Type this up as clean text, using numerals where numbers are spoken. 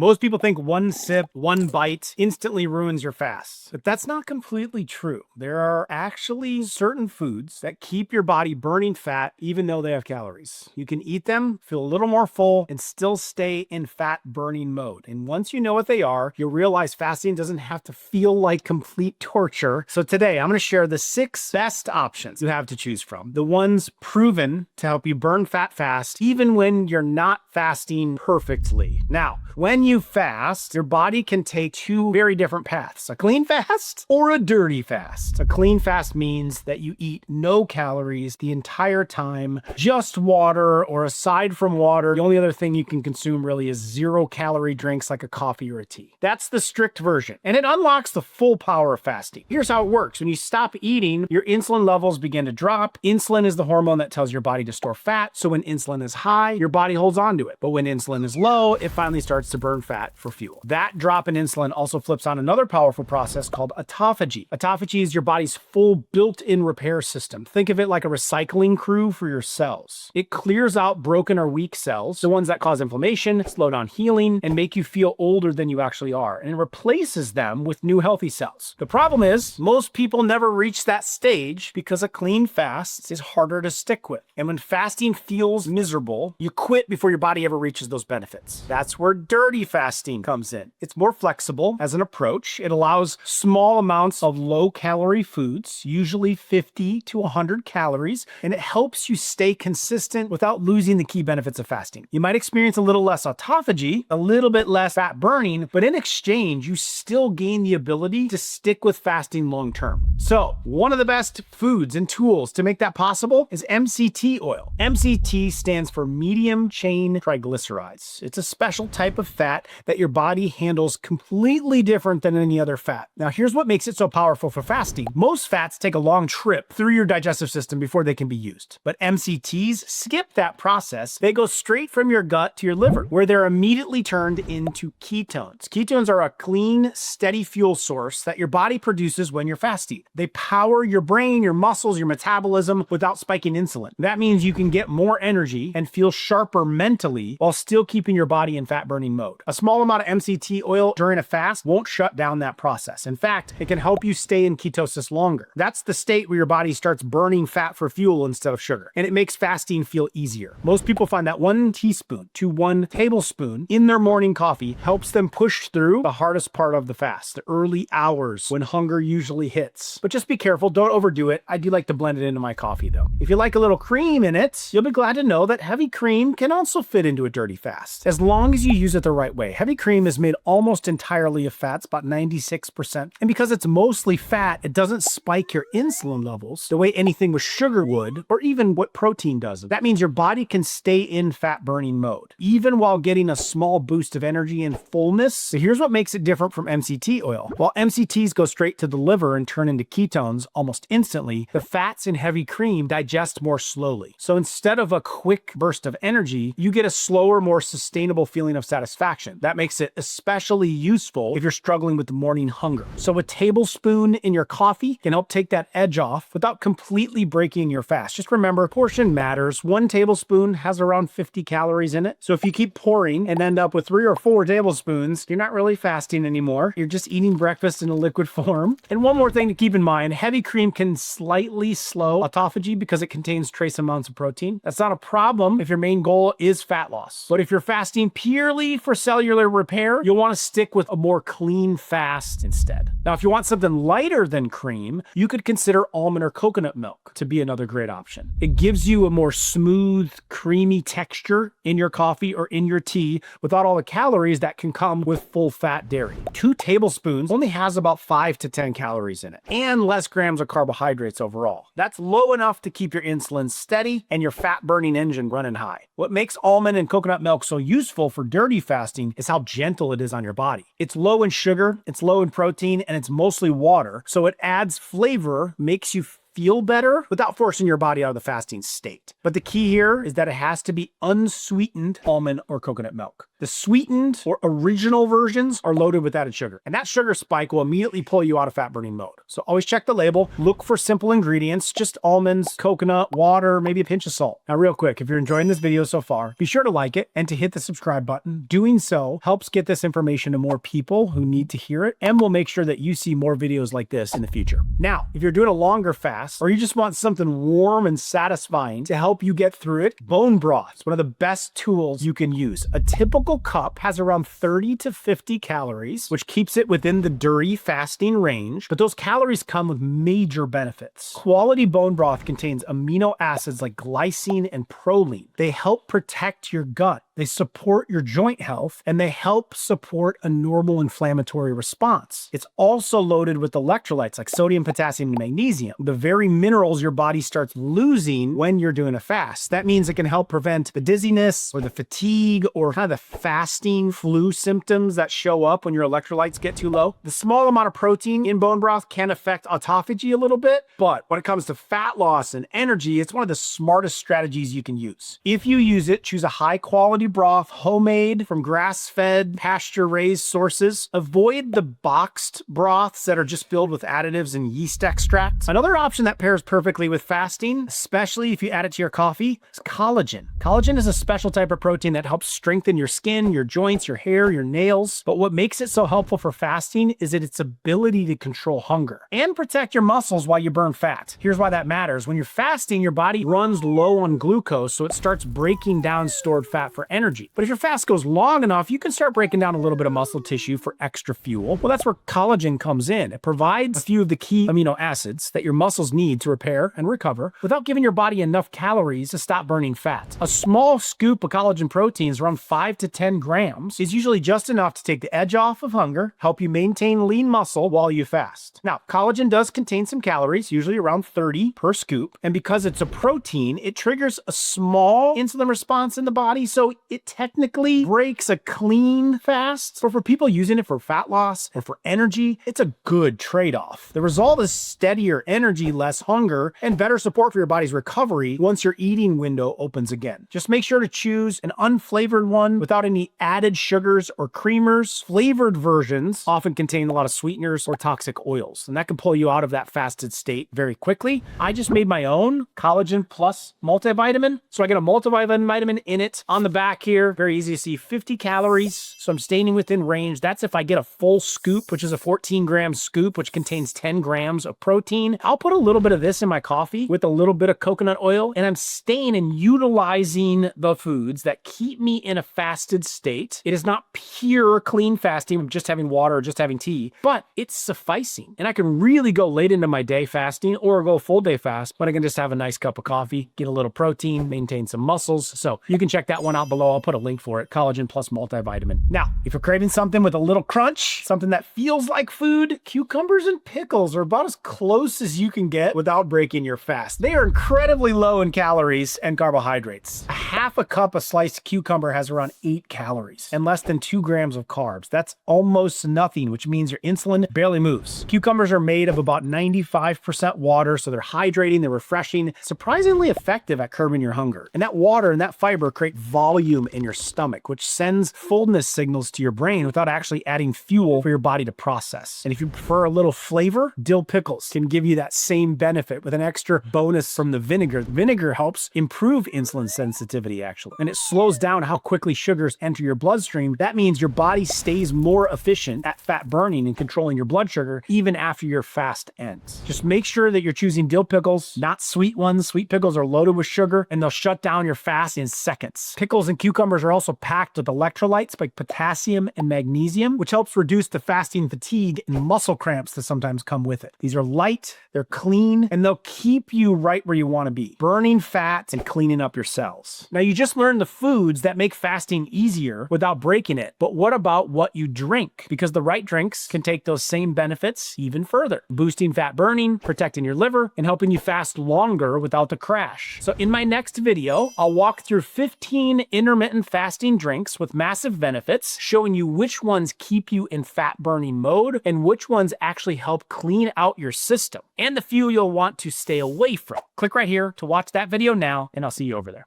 Most people think one sip, one bite instantly ruins your fast, but that's not completely true. There are actually certain foods that keep your body burning fat even though they have calories. You can eat them, feel a little more full, and still stay in fat burning mode. And once you know what they are, you'll realize fasting doesn't have to feel like complete torture. So today I'm going to share the 6 best options you have to choose from. The ones proven to help you burn fat fast, even when you're not fasting perfectly. Now, when you fast, your body can take 2 very different paths, a clean fast or a dirty fast. A clean fast means that you eat no calories the entire time, just water, or aside from water, the only other thing you can consume really is 0-calorie drinks like a coffee or a tea. That's the strict version, and it unlocks the full power of fasting. Here's how it works. When you stop eating, your insulin levels begin to drop. Insulin is the hormone that tells your body to store fat, so when insulin is high, your body holds on to it. But when insulin is low, it finally starts to burn fat for fuel. That drop in insulin also flips on another powerful process called autophagy. Autophagy is your body's full built-in repair system. Think of it like a recycling crew for your cells. It clears out broken or weak cells, the ones that cause inflammation, slow down healing, and make you feel older than you actually are, and it replaces them with new healthy cells. The problem is, most people never reach that stage because a clean fast is harder to stick with. And when fasting feels miserable, you quit before your body ever reaches those benefits. That's where dirty fasting comes in. It's more flexible as an approach. It allows small amounts of low-calorie foods, usually 50 to 100 calories, and it helps you stay consistent without losing the key benefits of fasting. You might experience a little less autophagy, a little bit less fat burning, but in exchange, you still gain the ability to stick with fasting long term. So, one of the best foods and tools to make that possible is MCT oil. MCT stands for medium chain triglycerides. It's a special type of fat that your body handles completely different than any other fat. Now, here's what makes it so powerful for fasting. Most fats take a long trip through your digestive system before they can be used, but MCTs skip that process. They go straight from your gut to your liver, where they're immediately turned into ketones. Ketones are a clean, steady fuel source that your body produces when you're fasting. They power your brain, your muscles, your metabolism without spiking insulin. That means you can get more energy and feel sharper mentally while still keeping your body in fat burning mode. A small amount of MCT oil during a fast won't shut down that process. In fact, it can help you stay in ketosis longer. That's the state where your body starts burning fat for fuel instead of sugar, and it makes fasting feel easier. Most people find that 1 teaspoon to 1 tablespoon in their morning coffee helps them push through the hardest part of the fast, the early hours when hunger usually hits. But just be careful, don't overdo it. I do like to blend it into my coffee though. If you like a little cream in it, you'll be glad to know that heavy cream can also fit into a dirty fast, as long as you use it the right way. Heavy cream is made almost entirely of fats, about 96%. And because it's mostly fat, it doesn't spike your insulin levels the way anything with sugar would, or even what protein does. That means your body can stay in fat burning mode, even while getting a small boost of energy and fullness. So here's what makes it different from MCT oil. While MCTs go straight to the liver and turn into ketones almost instantly, the fats in heavy cream digest more slowly. So instead of a quick burst of energy, you get a slower, more sustainable feeling of satisfaction. That makes it especially useful if you're struggling with the morning hunger. So a tablespoon in your coffee can help take that edge off without completely breaking your fast. Just remember, portion matters. 1 tablespoon has around 50 calories in it. So if you keep pouring and end up with 3 or 4 tablespoons, you're not really fasting anymore. You're just eating breakfast in a liquid form. And one more thing to keep in mind, heavy cream can slightly slow autophagy because it contains trace amounts of protein. That's not a problem if your main goal is fat loss. But if you're fasting purely for cellular repair, you'll want to stick with a more clean fast instead. Now, if you want something lighter than cream, you could consider almond or coconut milk to be another great option. It gives you a more smooth, creamy texture in your coffee or in your tea without all the calories that can come with full fat dairy. 2 tablespoons only has about 5 to 10 calories in it, and less grams of carbohydrates overall. That's low enough to keep your insulin steady and your fat burning engine running high. What makes almond and coconut milk so useful for dirty fasting is how gentle it is on your body. It's low in sugar, it's low in protein, and it's mostly water, so it adds flavor, makes you feel better without forcing your body out of the fasting state. But the key here is that it has to be unsweetened almond or coconut milk. The sweetened or original versions are loaded with added sugar, and that sugar spike will immediately pull you out of fat burning mode. So always check the label, look for simple ingredients, just almonds, coconut, water, maybe a pinch of salt. Now real quick, if you're enjoying this video so far, be sure to like it and to hit the subscribe button. Doing so helps get this information to more people who need to hear it, and will make sure that you see more videos like this in the future. Now, if you're doing a longer fast, or you just want something warm and satisfying to help you get through it, bone broth is one of the best tools you can use. A typical cup has around 30 to 50 calories, which keeps it within the dirty fasting range, but those calories come with major benefits. Quality bone broth contains amino acids like glycine and proline. They help protect your gut, they support your joint health, and they help support a normal inflammatory response. It's also loaded with electrolytes like sodium, potassium, and magnesium, the very minerals your body starts losing when you're doing a fast. That means it can help prevent the dizziness or the fatigue or kind of the fasting flu symptoms that show up when your electrolytes get too low. The small amount of protein in bone broth can affect autophagy a little bit, but when it comes to fat loss and energy, it's one of the smartest strategies you can use. If you use it, choose a high quality broth, homemade from grass-fed, pasture-raised sources. Avoid the boxed broths that are just filled with additives and yeast extracts. Another option that pairs perfectly with fasting, especially if you add it to your coffee, is collagen. Collagen is a special type of protein that helps strengthen your skin, your joints, your hair, your nails. But what makes it so helpful for fasting is that its ability to control hunger and protect your muscles while you burn fat. Here's why that matters. When you're fasting, your body runs low on glucose, so it starts breaking down stored fat for energy. But if your fast goes long enough, you can start breaking down a little bit of muscle tissue for extra fuel. Well, that's where collagen comes in. It provides a few of the key amino acids that your muscles need to repair and recover without giving your body enough calories to stop burning fat. A small scoop of collagen proteins, around 5 to 10 grams, is usually just enough to take the edge off of hunger, help you maintain lean muscle while you fast. Now, collagen does contain some calories, usually around 30 per scoop, and because it's a protein, it triggers a small insulin response in the body, so it technically breaks a clean fast. So for people using it for fat loss or for energy, it's a good trade-off. The result is steadier energy, less hunger, and better support for your body's recovery once your eating window opens again. Just make sure to choose an unflavored one without any added sugars or creamers. Flavored versions often contain a lot of sweeteners or toxic oils, and that can pull you out of that fasted state very quickly. I just made my own collagen plus multivitamin. So I get a multivitamin in it. On the back here, very easy to see, 50 calories. So I'm staying within range. That's if I get a full scoop, which is a 14-gram scoop, which contains 10 grams of protein. I'll put a little bit of this in my coffee with a little bit of coconut oil, and I'm staying and utilizing the foods that keep me in a fasted state. It is not pure clean fasting, just having water or just having tea, but it's sufficing. And I can really go late into my day fasting or go full day fast, but I can just have a nice cup of coffee, get a little protein, maintain some muscles. So you can check that one out below. I'll put a link for it, collagen plus multivitamin. Now, if you're craving something with a little crunch, something that feels like food, cucumbers and pickles are about as close as you can get without breaking your fast. They are incredibly low in calories and carbohydrates. A half a cup of sliced cucumber has around 8 calories and less than 2 grams of carbs. That's almost nothing, which means your insulin barely moves. Cucumbers are made of about 95% water, so they're hydrating, they're refreshing, surprisingly effective at curbing your hunger. And that water and that fiber create volume in your stomach, which sends fullness signals to your brain without actually adding fuel for your body to process. And if you prefer a little flavor, dill pickles can give you that same benefit with an extra bonus from the vinegar. Vinegar helps improve insulin sensitivity, actually, and it slows down how quickly sugars enter your bloodstream. That means your body stays more efficient at fat burning and controlling your blood sugar even after your fast ends. Just make sure that you're choosing dill pickles, not sweet ones. Sweet pickles are loaded with sugar and they'll shut down your fast in seconds. Pickles and cucumbers are also packed with electrolytes like potassium and magnesium, which helps reduce the fasting fatigue and muscle cramps that sometimes come with it. These are light, they're clean, and they'll keep you right where you want to be, burning fat and cleaning up your cells. Now, you just learned the foods that make fasting easier without breaking it, but what about what you drink? Because the right drinks can take those same benefits even further, boosting fat burning, protecting your liver, and helping you fast longer without the crash. So in my next video, I'll walk through 15 intermittent fasting drinks with massive benefits, showing you which ones keep you in fat burning mode and which ones actually help clean out your system, and the few you'll want to stay away from. Click right here to watch that video now, and I'll see you over there.